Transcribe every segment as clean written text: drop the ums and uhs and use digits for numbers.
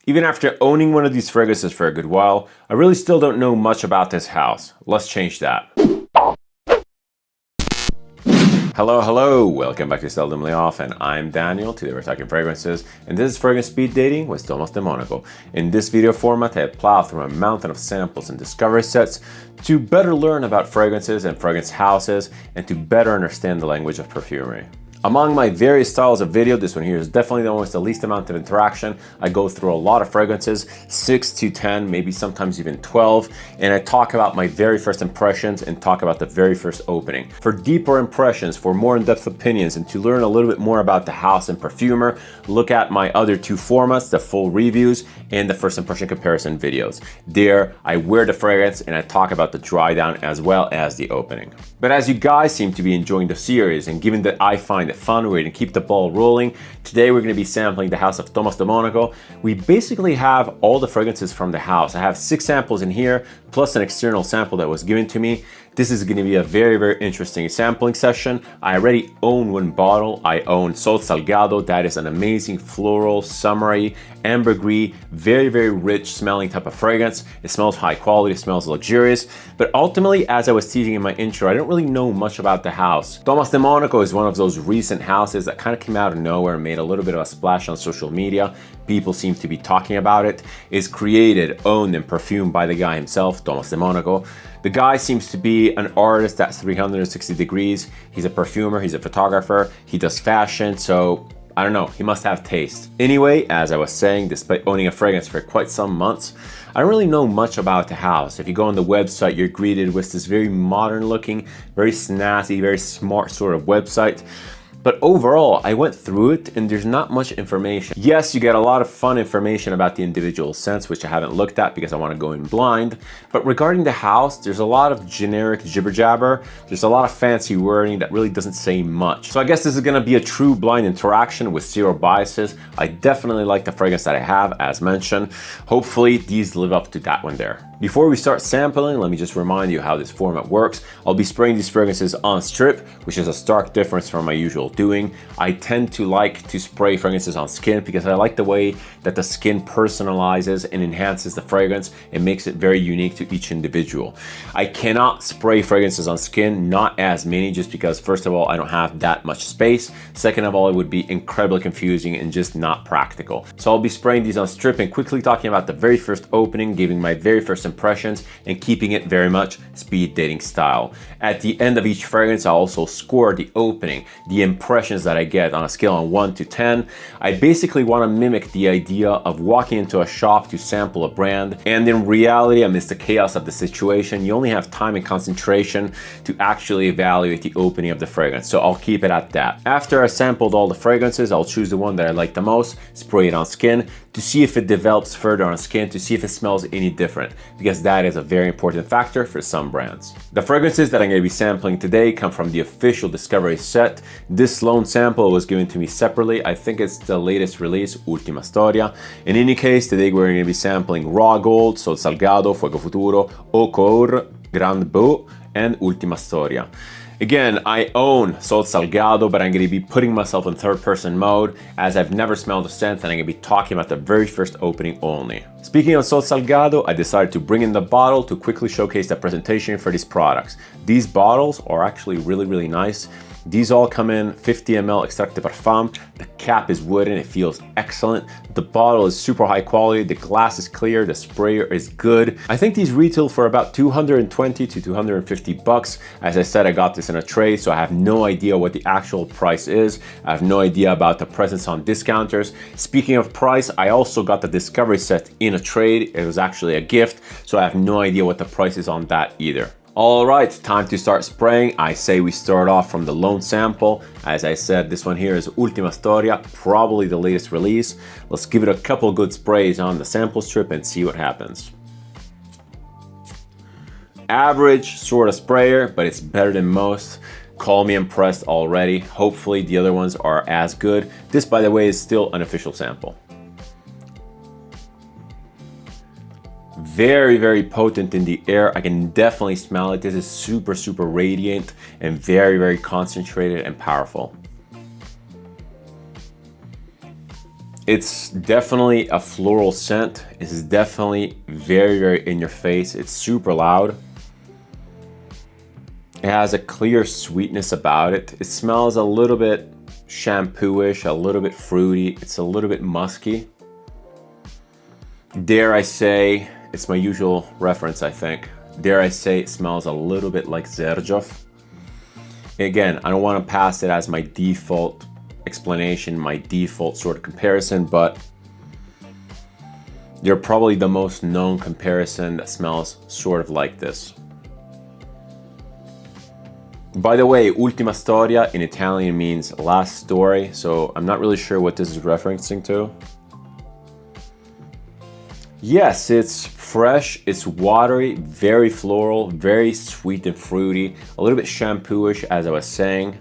Even after owning one of these fragrances for a good while, I really still don't know much about this house. Let's change that. Hello, welcome back to Seldomly Off, and I'm Daniel. Today we're talking fragrances, and this is Fragrance Speed Dating with Thomas De Monaco. In this video format, I plow through a mountain of samples and discovery sets to better learn about fragrances and fragrance houses, and to better understand the language of perfumery. Among my various styles of video, this one here is definitely the one with the least amount of interaction. I go through a lot of fragrances, 6 to 10, maybe sometimes even 12, and I talk about my very first impressions and talk about the very first opening. For deeper impressions, for more in-depth opinions, and to learn a little bit more about the house and perfumer, look at my other two formats, the full reviews and the first impression comparison videos. There, I wear the fragrance and I talk about the dry down as well as the opening. But as you guys seem to be enjoying the series, and given that I find it fun, we're going to keep the ball rolling. Today we're going to be sampling the house of Thomas De Monaco. We basically have all the fragrances from the house. I have 6 samples in here, plus an external sample that was given to me. This is going to be a very interesting sampling session. I already own one bottle. I own Salgado. That is an amazing floral, summery, ambergris, very rich smelling type of fragrance. It smells high quality, it smells luxurious. But ultimately, as I was teasing in my intro, I don't really know much about the house. Thomas De Monaco is one of those recent houses that kind of came out of nowhere and made a little bit of a splash on social media. People seem to be talking about it. It's created, owned, and perfumed by the guy himself, Thomas De Monaco. The guy seems to be an artist that's 360 degrees. He's a perfumer, he's a photographer, he does fashion, so I don't know, he must have taste. Anyway, as I was saying, despite owning a fragrance for quite some months, I don't really know much about the house. If you go on the website, you're greeted with this very modern looking, very snazzy, very smart sort of website. But overall, I went through it and there's not much information. Yes, you get a lot of fun information about the individual scents, which I haven't looked at because I want to go in blind. But regarding the house, there's a lot of generic jibber jabber. There's a lot of fancy wording that really doesn't say much. So I guess this is going to be a true blind interaction with zero biases. I definitely like the fragrance that I have, as mentioned. Hopefully these live up to that one there. Before we start sampling, let me just remind you how this format works. I'll be spraying these fragrances on strip, which is a stark difference from my usual doing. I tend to like to spray fragrances on skin because I like the way that the skin personalizes and enhances the fragrance and makes it very unique to each individual. I cannot spray fragrances on skin, not as many, just because first of all, I don't have that much space. Second of all, it would be incredibly confusing and just not practical. So I'll be spraying these on strip and quickly talking about the very first opening, giving my very first impressions, and keeping it very much speed dating style. At the end of each fragrance, I'll also score the opening, the impressions that I get on a scale of 1 to 10. I basically want to mimic the idea of walking into a shop to sample a brand, and in reality, amidst the chaos of the situation, you only have time and concentration to actually evaluate the opening of the fragrance. So I'll keep it at that. After I sampled all the fragrances, I'll choose the one that I like the most, spray it on skin to see if it develops further on skin, to see if it smells any different, because that is a very important factor for some brands. The fragrances that I'm going to be sampling today come from the official discovery set. This lone sample was given to me separately. I think it's the latest release, Ultima Storia. In any case, today we're going to be sampling Raw Gold, so Salgado, Fuego Futuro, Eau Coeur, Beau, and Ultima Storia. Again, I own Salgado, but I'm going to be putting myself in third-person mode as I've never smelled the scent, and I'm going to be talking about the very first opening only. Speaking of Salgado, I decided to bring in the bottle to quickly showcase the presentation for these products. These bottles are actually really nice. These all come in 50 ml extrait de parfum. The cap is wooden, it feels excellent. The bottle is super high quality, the glass is clear, the sprayer is good. I think these retail for about 220 to 250 bucks. As I said, I got this in a tray, so I have no idea what the actual price is. I have no idea about the presence on discounters. Speaking of price, I also got the discovery set in a trade. It was actually a gift, so I have no idea what the price is on that either. All right, time to start spraying. I say we start off from the lone sample. As I said, this one here is Ultima Storia, probably the latest release. Let's give it a couple good sprays on the sample strip and see what happens. Average sort of sprayer, but it's better than most. Call me impressed already. Hopefully the other ones are as good. This, by the way, is still an official sample. Very potent in the air. I can definitely smell it. This is super radiant and very concentrated and powerful. It's definitely a floral scent. It's definitely very, very in your face. It's super loud. It has a clear sweetness about it. It smells a little bit shampoo-ish, a little bit fruity. It's a little bit musky. Dare I say, it's my usual reference, I think. Dare I say it smells a little bit like Xerjoff. Again, I don't want to pass it as my default explanation, my default sort of comparison, but they're probably the most known comparison that smells sort of like this. By the way, Ultima Storia in Italian means last story, so I'm not really sure what this is referencing to. Yes, it's fresh, it's watery, very floral, very sweet and fruity, a little bit shampoo-ish as I was saying.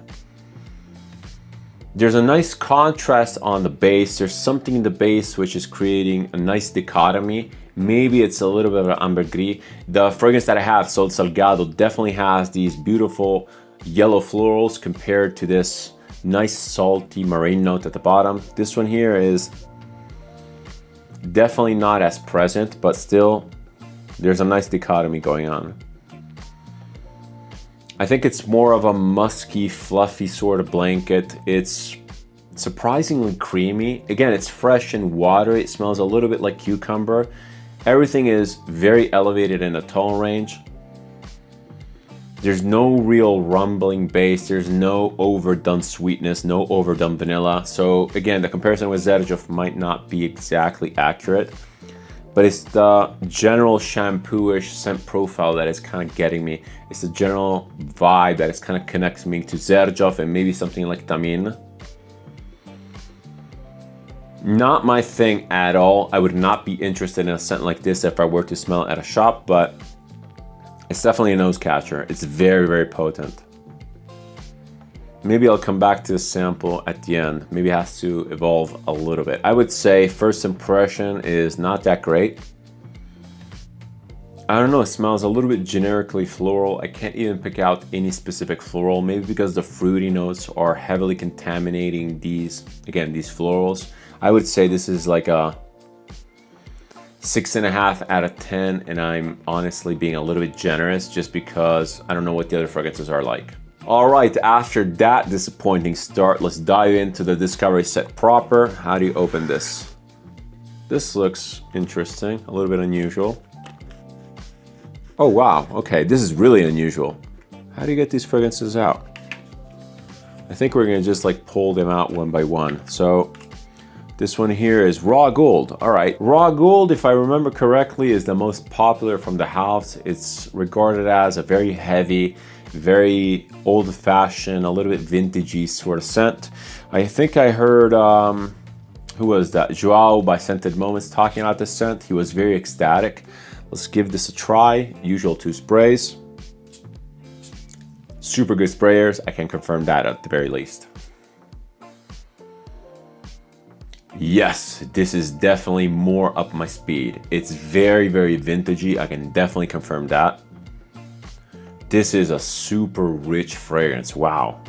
There's a nice contrast on the base. There's something in the base which is creating a nice dichotomy. Maybe it's a little bit of an ambergris. The fragrance that I have, Sol Salgado, definitely has these beautiful yellow florals compared to this nice salty marine note at the bottom. This one here is definitely not as present, but still there's a nice dichotomy going on. I think it's more of a musky, fluffy sort of blanket. It's surprisingly creamy. Again, it's fresh and watery. It smells a little bit like cucumber. Everything is very elevated in the tone range. There's no real rumbling bass. There's no overdone sweetness, no overdone vanilla. So again, the comparison with Xerjoff might not be exactly accurate, but it's the general shampoo-ish scent profile that is kind of getting me. It's the general vibe that is kind of connecting me to Xerjoff and maybe something like Tamin. Not my thing at all. I would not be interested in a scent like this if I were to smell it at a shop, but it's definitely a nose catcher. It's very, very potent. Maybe I'll come back to the sample at the end. Maybe it has to evolve a little bit. I would say first impression is not that great. I don't know, it smells a little bit generically floral. I can't even pick out any specific floral, maybe because the fruity notes are heavily contaminating these, again, these florals. I would say this is like a 6.5 out of 10, and I'm honestly being a little bit generous just because I don't know what the other fragrances are like. All right, after that disappointing start, let's dive into the discovery set proper. How do you open this? This looks interesting, a little bit unusual. Oh wow, okay, this is really unusual. How do you get these fragrances out? I think we're gonna just like pull them out one by one. So this one here is Raw Gold. All right, Raw Gold, if I remember correctly, is the most popular from the house. It's regarded as a very heavy, very old-fashioned, a little bit vintagey sort of scent. I think I heard, who was that? Joao by Scented Moments talking about this scent. He was very ecstatic. Let's give this a try. Usual 2 sprays. Super good sprayers. I can confirm that at the very least. Yes, this is definitely more up my speed. It's very, very vintagey. I can definitely confirm that. This is a super rich fragrance. Wow.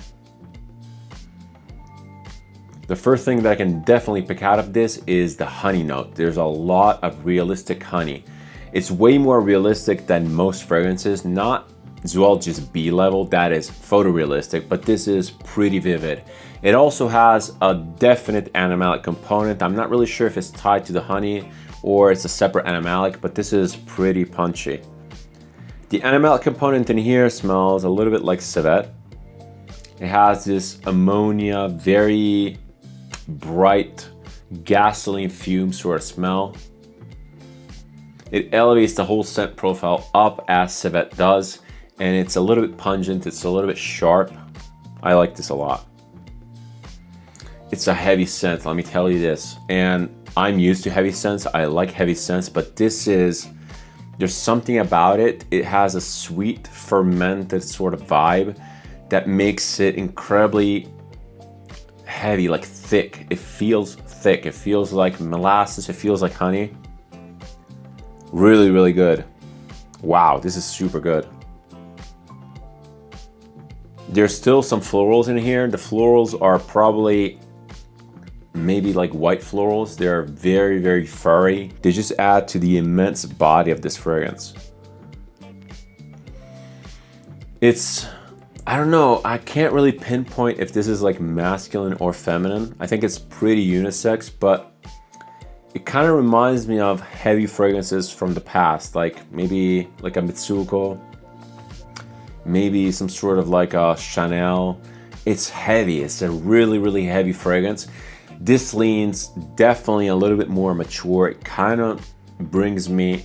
The first thing that I can definitely pick out of this is the honey note. There's a lot of realistic honey. It's way more realistic than most fragrances, not zoologist B level, that is photorealistic, but this is pretty vivid. It also has a definite animalic component. I'm not really sure if it's tied to the honey or it's a separate animalic, but this is pretty punchy. The animalic component in here smells a little bit like civet. It has this ammonia, very bright gasoline fume sort of smell. It elevates the whole scent profile up as civet does, and it's a little bit pungent, it's a little bit sharp. I like this a lot. It's a heavy scent, let me tell you this. And I'm used to heavy scents, I like heavy scents, but this is, there's something about it. It has a sweet, fermented sort of vibe that makes it incredibly heavy, like thick. It feels thick, it feels like molasses, it feels like honey. Really, really good. Wow, this is super good. There's still some florals in here. The florals are probably maybe like white florals. They're very, very furry. They just add to the immense body of this fragrance. I don't know, I can't really pinpoint if this is like masculine or feminine. I think it's pretty unisex, but it kind of reminds me of heavy fragrances from the past, like maybe like a Mitsuko, maybe some sort of like a Chanel. It's heavy, it's a really, really heavy fragrance. This leans definitely a little bit more mature. It kind of brings me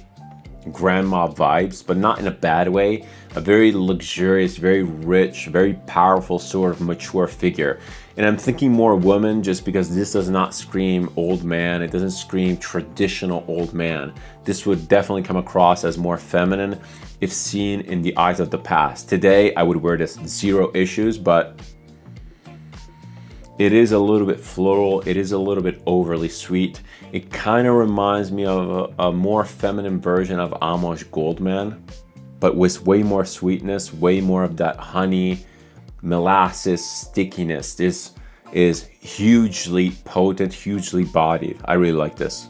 grandma vibes, but not in a bad way. A very luxurious, very rich, very powerful sort of mature figure. And I'm thinking more woman, just because this does not scream old man. It doesn't scream traditional old man. This would definitely come across as more feminine if seen in the eyes of the past. Today, I would wear this zero issues, but it is a little bit floral. It is a little bit overly sweet. It kind of reminds me of a more feminine version of Amouage Goldman, but with way more sweetness, way more of that honey, molasses stickiness. This is hugely potent, hugely bodied. I really like this.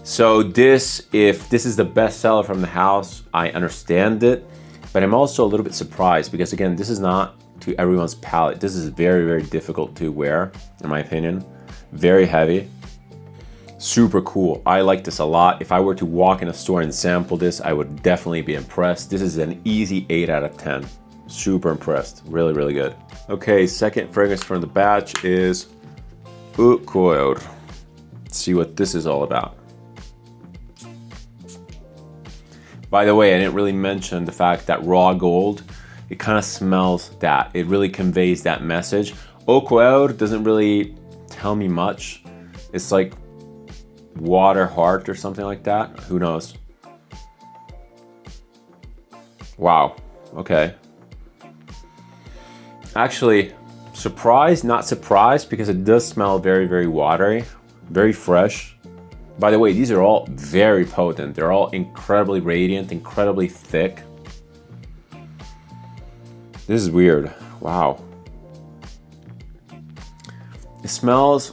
So if this is the best seller from the house, I understand it, but I'm also a little bit surprised because again, this is not to everyone's palate. This is very, very difficult to wear, in my opinion. Very heavy. Super cool. I like this a lot. If I were to walk in a store and sample this, I would definitely be impressed. This is an easy 8 out of 10. Super impressed. Really, really good. Okay, second fragrance from the batch is Eau Coeur. Let's see what this is all about. By the way, I didn't really mention the fact that raw gold, it kind of smells that. It really conveys that message. Eau Coeur doesn't really tell me much. It's like water heart or something like that. Who knows? Wow. Okay. Actually, surprised, not surprised, because it does smell very, very watery, very fresh. By the way, these are all very potent. They're all incredibly radiant, incredibly thick. This is weird. Wow. It smells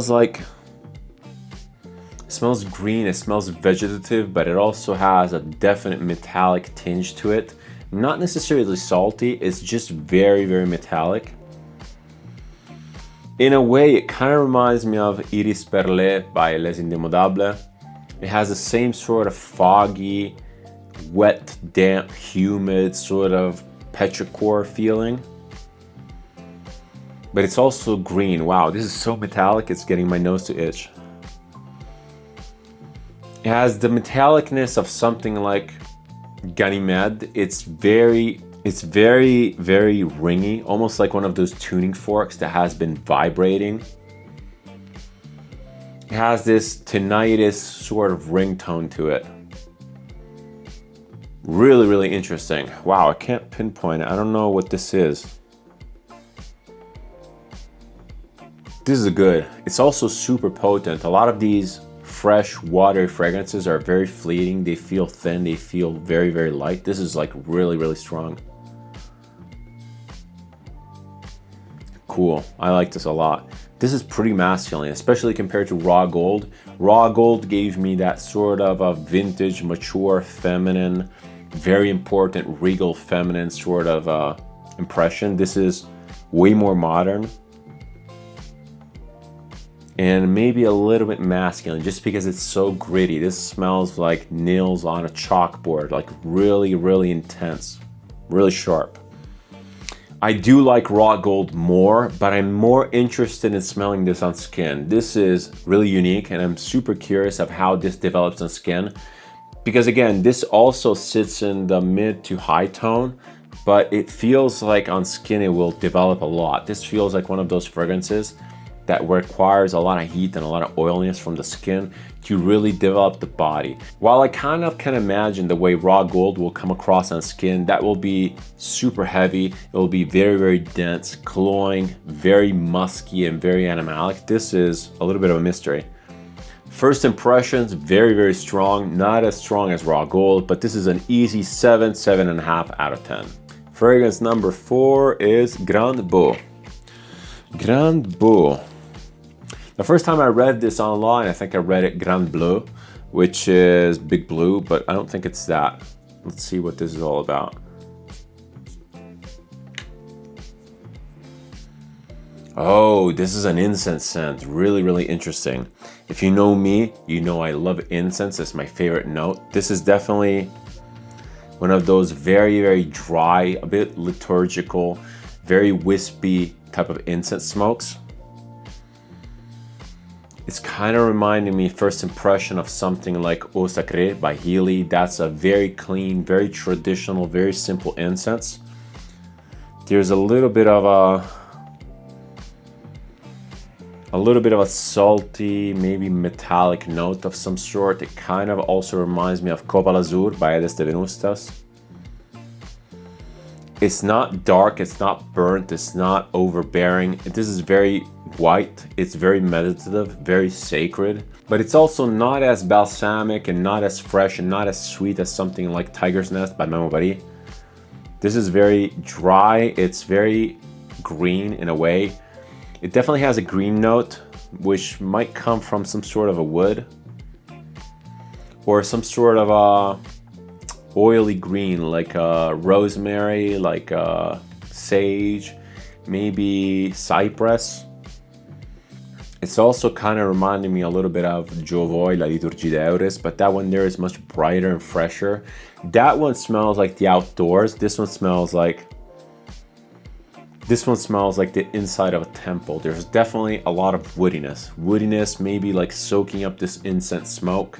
like, it smells green, it smells vegetative, but it also has a definite metallic tinge to it. Not necessarily salty, it's just very, very metallic. In a way, it kind of reminds me of Iris Perlé by Les Indemodables. It has the same sort of foggy, wet, damp, humid, sort of petrichor feeling. But it's also green. Wow, this is so metallic, it's getting my nose to itch. It has the metallicness of something like Ganymede. It's very, very ringy, almost like one of those tuning forks that has been vibrating. It has this tinnitus sort of ringtone to it. Really, really interesting. Wow, I can't pinpoint it. I don't know what this is. This is good. It's also super potent. A lot of these fresh, watery fragrances are very fleeting. They feel thin. They feel very, very light. This is like really, really strong. Cool. I like this a lot. This is pretty masculine, especially compared to raw gold. Raw gold gave me that sort of a vintage, mature, feminine, very important, regal, feminine sort of impression. This is way more modern. And maybe a little bit masculine just because it's so gritty. This smells like nails on a chalkboard, like really, really intense, really sharp. I do like raw gold more, but I'm more interested in smelling this on skin. This is really unique and I'm super curious of how this develops on skin. Because again, this also sits in the mid to high tone, but it feels like on skin it will develop a lot. This feels like one of those fragrances that requires a lot of heat and a lot of oiliness from the skin to really develop the body. While I kind of can imagine the way raw gold will come across on skin, that will be super heavy, it will be very, very dense, cloying, very musky and very animalic. This is a little bit of a mystery. First impressions, very, very strong, not as strong as raw gold, but this is an easy 7.5 out of 10. Fragrance number 4 is Grand Beau. Grand Beau. The first time I read this online, I think I read it Grand Bleu, which is Big Blue, but I don't think it's that. Let's see what this is all about. Oh, this is an incense scent. Really, really interesting. If you know me, you know I love incense. It's my favorite note. This is definitely one of those very, very dry, a bit liturgical, very wispy type of incense smokes. It's kind of reminding me, first impression, of something like Eau Sacrée by Healy. That's a very clean, very traditional, very simple incense. There's a little bit of a salty, maybe metallic note of some sort. It kind of also reminds me of Copal Azur by Edes de Venustas. It's not dark, it's not burnt, it's not overbearing. This is very white, it's very meditative, very sacred, but it's also not as balsamic and not as fresh and not as sweet as something like Tiger's Nest by Memo Bari. This is very dry, it's very green in a way. It definitely has a green note, which might come from some sort of a wood or some sort of a oily green, like rosemary, like sage, maybe cypress. It's also kind of reminding me a little bit of Giovoi, La Liturgie d'Euris, but that one there is much brighter and fresher. That one smells like the outdoors. This one smells like the inside of a temple. There's definitely a lot of woodiness. Woodiness, maybe like soaking up this incense smoke.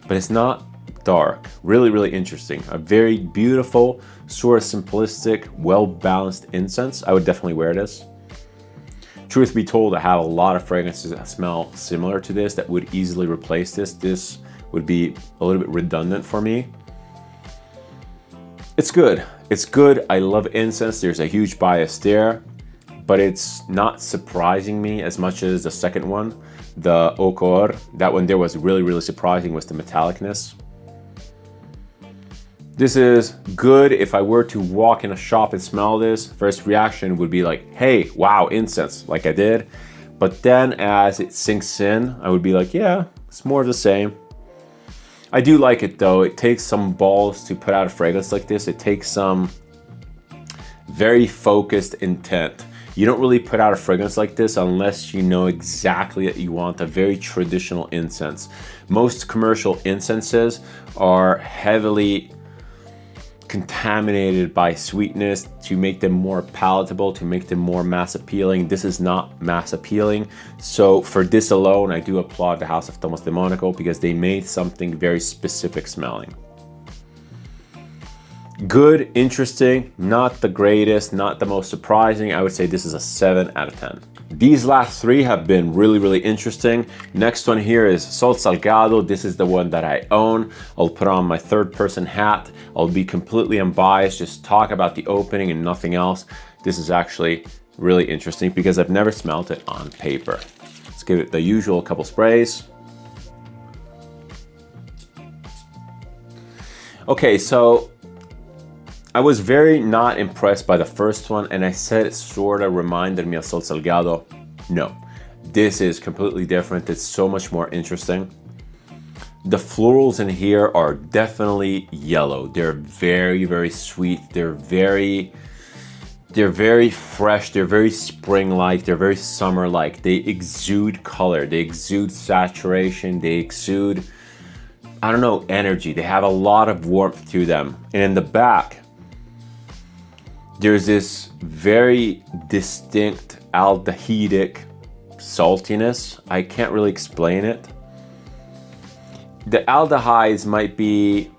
But it's not dark. Really, really interesting. A very beautiful, sort of simplistic, well-balanced incense. I would definitely wear this. Truth be told, I have a lot of fragrances that smell similar to this that would easily replace this. This would be a little bit redundant for me. It's good. It's good. I love incense. There's a huge bias there, but it's not surprising me as much as the second one, the Eau Coeur. That one there was really, really surprising, was the metallicness. This is good. If I were to walk in a shop and smell this, first reaction would be like, hey, wow, incense, like I did. But then as it sinks in, I would be like, yeah, it's more of the same. I do like it though. It takes some balls to put out a fragrance like this. It takes some very focused intent. You don't really put out a fragrance like this unless you know exactly that you want a very traditional incense. Most commercial incenses are heavily contaminated by sweetness to make them more palatable, to make them more mass appealing. This is not mass appealing. So for this alone, I do applaud the house of Thomas De Monaco because they made something very specific smelling. Good, interesting, not the greatest, not the most surprising. I would say this is a 7 out of 10. These last 3 have been really, really interesting. Next one here is Sol Salgado. This is the one that I own. I'll put on my third-person hat. I'll be completely unbiased, just talk about the opening and nothing else. This is actually really interesting because I've never smelled it on paper. Let's give it the usual couple sprays. Okay, so I was very not impressed by the first one, and I said it sort of reminded me of Sol Salgado. No, this is completely different. It's so much more interesting. The florals in here are definitely yellow. They're very, very sweet. They're very fresh. They're very spring-like. They're very summer-like. They exude color. They exude saturation. They exude, I don't know, energy. They have a lot of warmth to them. And in the back, there's this very distinct aldehydic saltiness. I can't really explain it. The aldehydes might be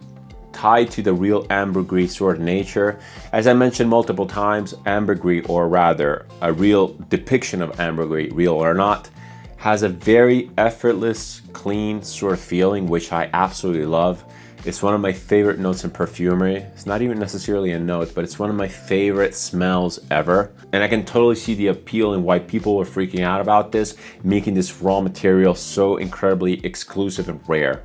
tied to the real ambergris sort of nature. As I mentioned multiple times, ambergris, or rather a real depiction of ambergris, real or not, has a very effortless, clean sort of feeling, which I absolutely love. It's one of my favorite notes in perfumery. It's not even necessarily a note, but it's one of my favorite smells ever. And I can totally see the appeal and why people were freaking out about this, making this raw material so incredibly exclusive and rare.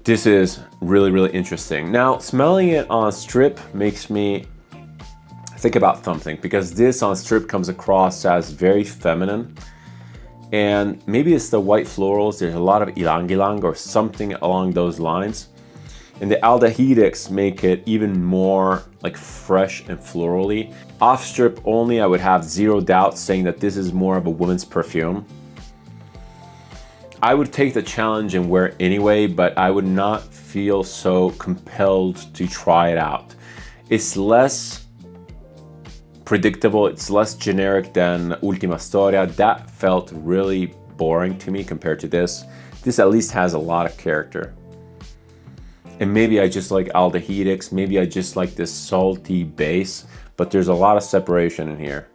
This is really, really interesting. Now, smelling it on strip makes me think about something, because this on strip comes across as very feminine. And maybe it's the white florals. There's a lot of ylang ylang or something along those lines. And the aldehydics make it even more like fresh and florally. Off strip only, I would have zero doubt saying that this is more of a woman's perfume. I would take the challenge and wear it anyway, but I would not feel so compelled to try it out. It's less predictable, it's less generic than Ultima Storia. That felt really boring to me compared to this. This at least has a lot of character. And maybe I just like aldehydics, maybe I just like this salty base, but there's a lot of separation in here.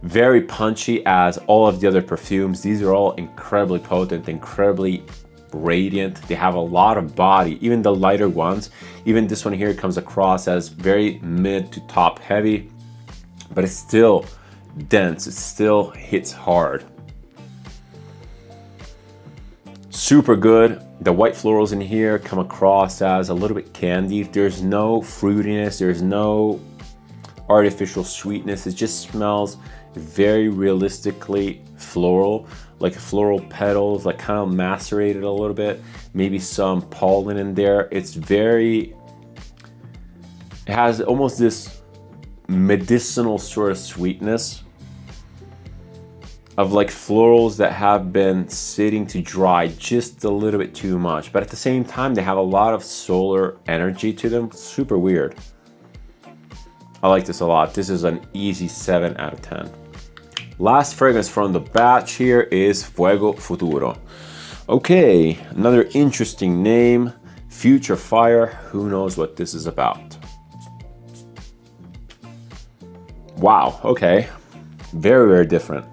Very punchy as all of the other perfumes. These are all incredibly potent, incredibly radiant. They have a lot of body, even the lighter ones. Even this one here comes across as very mid to top heavy, but it's still dense, it still hits hard. Super good. The white florals in here come across as a little bit candy. There's no fruitiness, there's no artificial sweetness. It just smells very realistically floral, like floral petals, like kind of macerated a little bit, maybe some pollen in there. It's very, it has almost this medicinal sort of sweetness of like florals that have been sitting to dry just a little bit too much, but at the same time they have a lot of solar energy to them. Super weird. I like this a lot. This is an easy 7 out of 10. Last fragrance from the batch here is Fuego Futuro. Okay, another interesting name, Future Fire. Who knows what this is about? Wow, okay. Very, very different.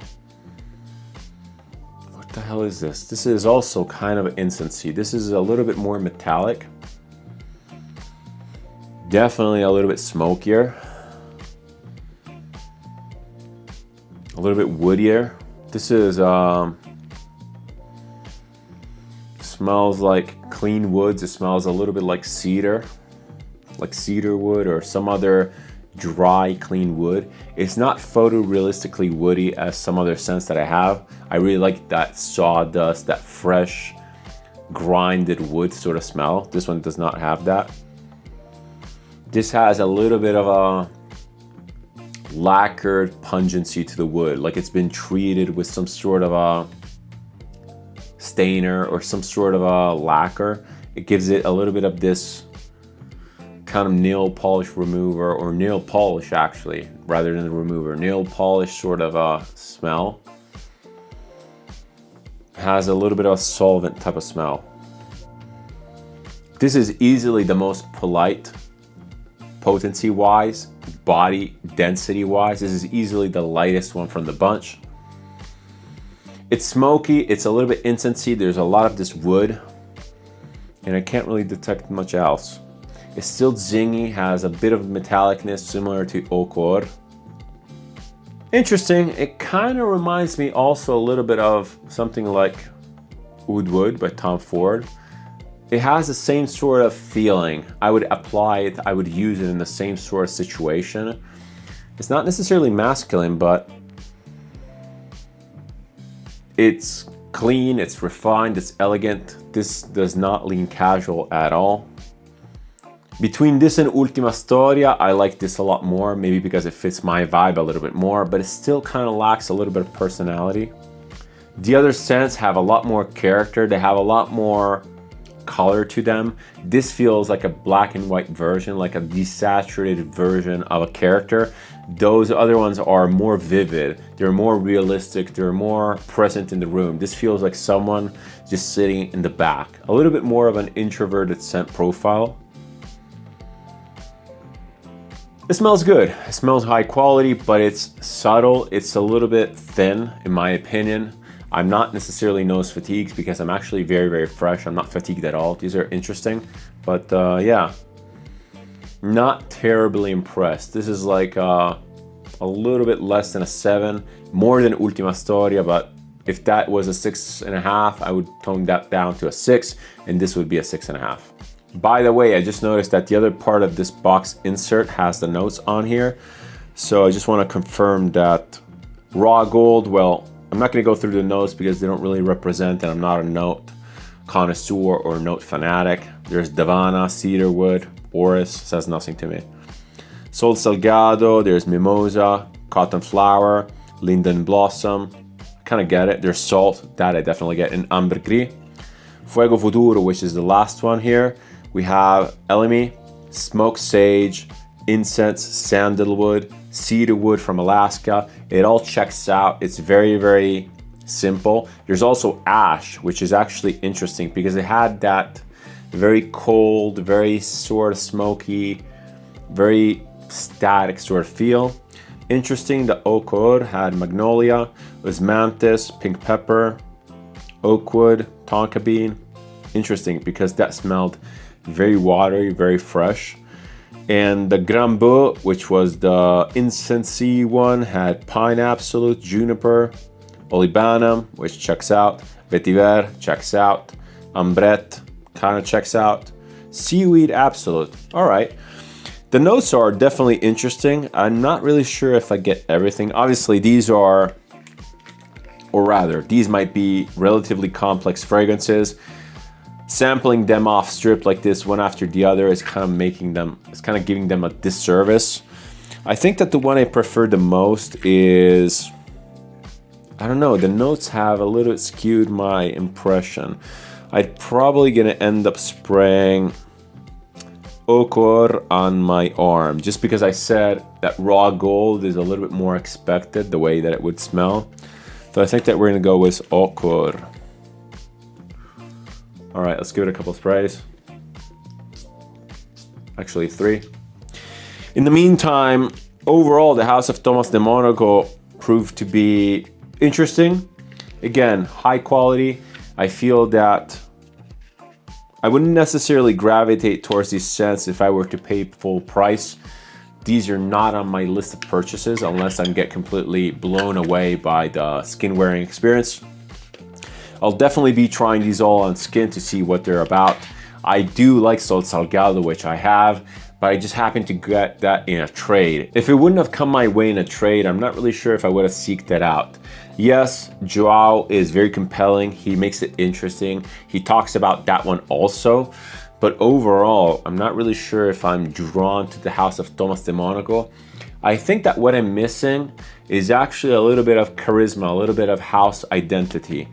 What the hell is this? This is also kind of incensey. This is a little bit more metallic. Definitely a little bit smokier. A little bit woodier. This is smells like clean woods. It smells a little bit like cedar wood or some other dry clean wood. It's not photorealistically woody as some other scents that I have. I really like that sawdust, that fresh grinded wood sort of smell. This one does not have that. This has a little bit of a lacquered pungency to the wood, like it's been treated with some sort of a stainer or some sort of a lacquer. It gives it a little bit of this kind of nail polish remover, or nail polish actually, rather than the remover. Nail polish sort of a smell. Has a little bit of a solvent type of smell. This is easily the most polite potency wise, body density wise. This is easily the lightest one from the bunch. It's smoky, it's a little bit incensey. There's a lot of this wood, and I can't really detect much else. It's still zingy, has a bit of metallicness similar to Eau Coeur. Interesting, it kind of reminds me also a little bit of something like Oud Wood by Tom Ford. It has the same sort of feeling. I would apply it, I would use it in the same sort of situation. It's not necessarily masculine, but it's clean, it's refined, it's elegant. This does not lean casual at all. Between this and Ultima Storia, I like this a lot more, maybe because it fits my vibe a little bit more, but it still kind of lacks a little bit of personality. The other scents have a lot more character, they have a lot more color to them. This feels like a black and white version, like a desaturated version of a character. Those other ones are more vivid, they're more realistic, they're more present in the room. This feels like someone just sitting in the back. A little bit more of an introverted scent profile. It smells good, it smells high quality, but it's subtle, it's a little bit thin in my opinion. I'm not necessarily nose fatigued because I'm actually very, very fresh. I'm not fatigued at all. These are interesting, but yeah, not terribly impressed. This is like a little bit less than a 7, more than Ultima Storia, but If that was a 6.5, I would tone that down to a 6, and this would be a 6.5. By the way, I just noticed that the other part of this box insert has the notes on here. So I just want to confirm that raw gold, well, I'm not going to go through the notes because they don't really represent, and I'm not a note connoisseur or note fanatic. There's Davana, cedarwood, orris, says nothing to me. Sol Salgado, there's mimosa, cotton flower, linden blossom. I kind of get it. There's salt, that I definitely get, in ambergris. Fuego Futuro, which is the last one here. We have elemi, smoked sage, incense, sandalwood, cedarwood from Alaska. It all checks out. It's very, very simple. There's also ash, which is actually interesting because it had that very cold, very sort of smoky, very static sort of feel. Interesting, the Eau Coeur had magnolia, osmanthus, pink pepper, oak wood, tonka bean. Interesting because that smelled very watery, very fresh. And the Grand Beau, which was the incensey one, had pine absolute, juniper, olibanum, which checks out, vetiver checks out, ambrette kind of checks out, seaweed absolute. All right. The notes are definitely interesting. I'm not really sure if I get everything. Obviously, these are, or rather, these might be relatively complex fragrances. Sampling them off strip like this one after the other is kind of making them, it's kind of giving them a disservice. I think that the one I prefer the most is, I don't know, the notes have a little skewed my impression. I'd probably gonna end up spraying Eau Coeur on my arm, just because I said that raw gold is a little bit more expected, the way that it would smell. So I think that we're gonna go with Eau Coeur. All right, let's give it a couple sprays. Actually 3. In the meantime, overall, the house of Thomas De Monaco proved to be interesting. Again, high quality. I feel that I wouldn't necessarily gravitate towards these scents if I were to pay full price. These are not on my list of purchases unless I get completely blown away by the skin wearing experience. I'll definitely be trying these all on skin to see what they're about. I do like Sol Salgado, which I have, but I just happened to get that in a trade. If it wouldn't have come my way in a trade, I'm not really sure if I would have seeked that out. Yes, Joao is very compelling. He makes it interesting. He talks about that one also. But overall, I'm not really sure if I'm drawn to the house of Thomas De Monaco. I think that what I'm missing is actually a little bit of charisma, a little bit of house identity.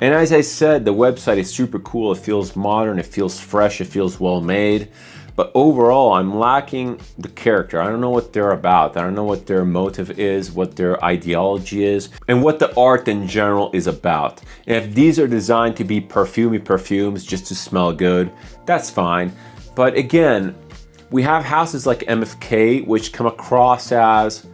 And as I said, the website is super cool. It feels modern, it feels fresh, it feels well made. But overall, I'm lacking the character. I don't know what they're about. I don't know what their motive is, what their ideology is, and what the art in general is about. And if these are designed to be perfumey perfumes just to smell good, that's fine. But again, we have houses like MFK, which come across as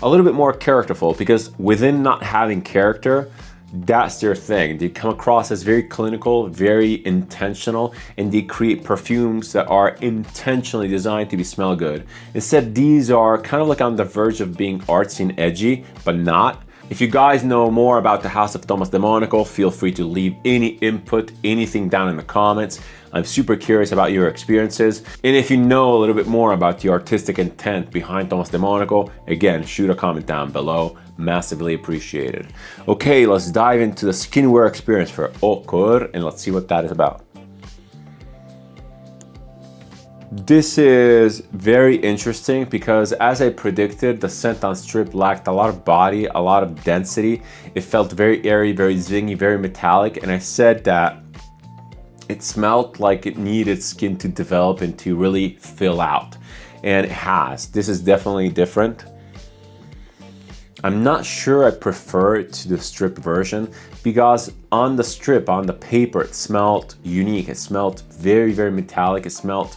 a little bit more characterful, because within not having character, that's their thing. They come across as very clinical, very intentional, and they create perfumes that are intentionally designed to smell good. Instead, these are kind of like on the verge of being artsy and edgy, but not. If you guys know more about the house of Thomas De Monaco, feel free to leave any input, anything down in the comments. I'm super curious about your experiences. And if you know a little bit more about the artistic intent behind Thomas De Monaco, again, shoot a comment down below. Massively appreciated. Okay, let's dive into the skinwear experience for Eau Coeur and let's see what that is about. This is very interesting because, as I predicted, the scent on strip lacked a lot of body, a lot of density. It felt very airy, very zingy, very metallic, and I said that it smelled like it needed skin to develop and to really fill out, and it has. This is definitely different. I'm not sure I prefer it to the strip version because on the strip, on the paper, it smelled unique. It smelled very, very metallic. It smelled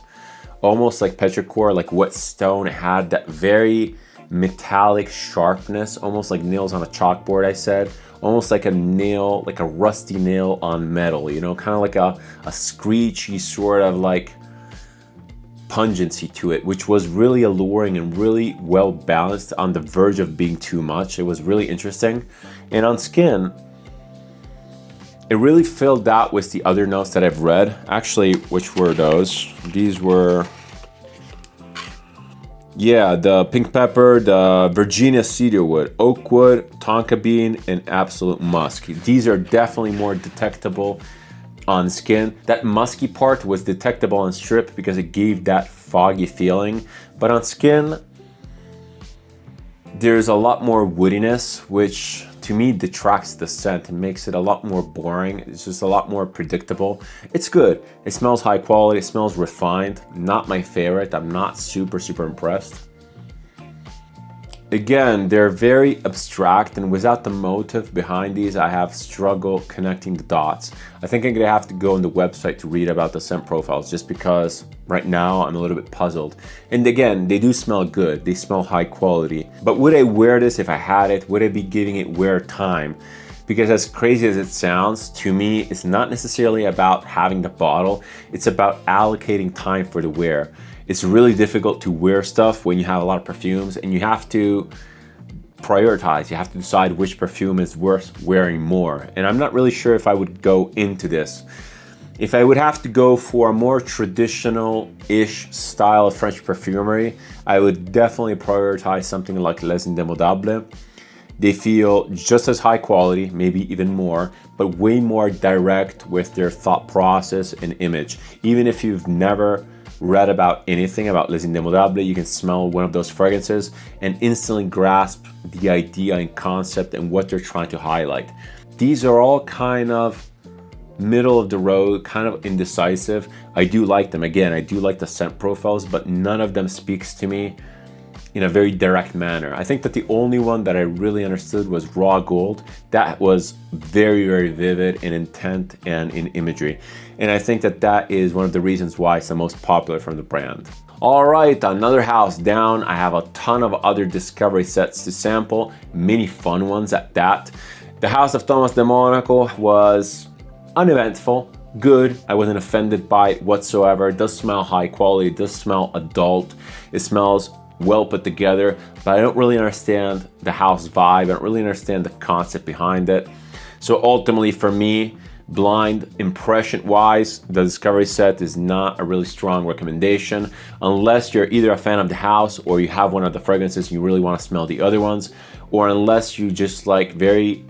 almost like petrichor, like wet stone. It had that very metallic sharpness, almost like nails on a chalkboard, I said. Almost like a nail, like a rusty nail on metal, you know, kind of like a screechy sort of like pungency to it, which was really alluring and really well balanced, on the verge of being too much. It was really interesting. And on skin, It really filled out with the other notes that I've read. Actually, which were those? These were, yeah, the pink pepper, the Virginia cedarwood, oak wood, tonka bean, and absolute musk. These are definitely more detectable on skin. That musky part was detectable on strip because it gave that foggy feeling. But on skin, there's a lot more woodiness, which to me detracts the scent and makes it a lot more boring. It's just a lot more predictable. It's good. It smells high quality. It smells refined. Not my favorite. I'm not super impressed. Again, they're very abstract, and without the motive behind these, I have struggled connecting the dots. I think I'm gonna have to go on the website to read about the scent profiles, just because right now I'm a little bit puzzled. And again, they do smell good. They smell high quality. But would I wear this if I had it? Would I be giving it wear time? Because as crazy as it sounds, to me, it's not necessarily about having the bottle. It's about allocating time for the wear. It's really difficult to wear stuff when you have a lot of perfumes, and you have to prioritize. You have to decide which perfume is worth wearing more. And I'm not really sure if I would go into this. If I would have to go for a more traditional-ish style of French perfumery, I would definitely prioritize something like Les Indemodables. They feel just as high quality, maybe even more, but way more direct with their thought process and image. Even if you've never read about anything about Les Indemodables, you can smell one of those fragrances and instantly grasp the idea and concept and what they're trying to highlight. These are all kind of middle of the road, kind of indecisive. I do like them. Again, I do like the scent profiles, but none of them speaks to me in a very direct manner. I think that the only one that I really understood was Raw Gold. That was very vivid in intent and in imagery. And I think that that is one of the reasons why it's the most popular from the brand. All right, another house down. I have a ton of other discovery sets to sample, many fun ones at that. The house of Thomas De Monaco was uneventful, good. I wasn't offended by it whatsoever. It does smell high quality, it does smell adult. It smells well put together, but I don't really understand the house vibe. I don't really understand the concept behind it. So ultimately for me, blind impression wise, the discovery set is not a really strong recommendation unless you're either a fan of the house or you have one of the fragrances and you really want to smell the other ones, or unless you just like very,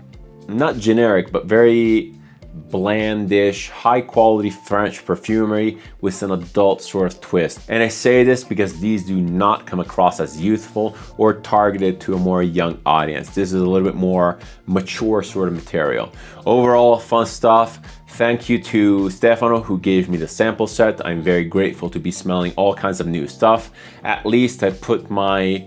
not generic, but very blandish, high quality French perfumery with an adult sort of twist. And I say this because these do not come across as youthful or targeted to a more young audience. This is a little bit more mature sort of material. Overall, fun stuff. Thank you to Stefano who gave me the sample set. I'm very grateful to be smelling all kinds of new stuff. At least I put my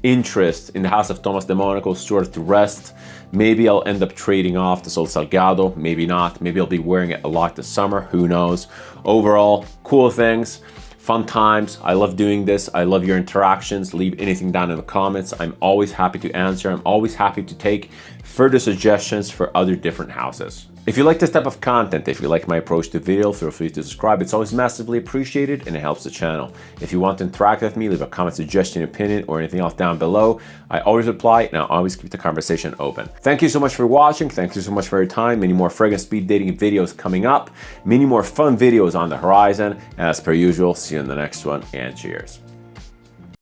interest in the house of Thomas De Monaco sort of to rest. Maybe I'll end up trading off the Sol Salgado, maybe not. Maybe I'll be wearing it a lot this summer, who knows. Overall, cool things, fun times. I love doing this. I love your interactions. Leave anything down in the comments. I'm always happy to answer. I'm always happy to take further suggestions for other different houses. If you like this type of content, if you like my approach to video, feel free to subscribe. It's always massively appreciated and it helps the channel. If you want to interact with me, leave a comment, suggestion, opinion, or anything else down below. I always reply and I always keep the conversation open. Thank you so much for watching. Thank you so much for your time. Many more fragrance speed dating videos coming up. Many more fun videos on the horizon. As per usual, see you in the next one and cheers.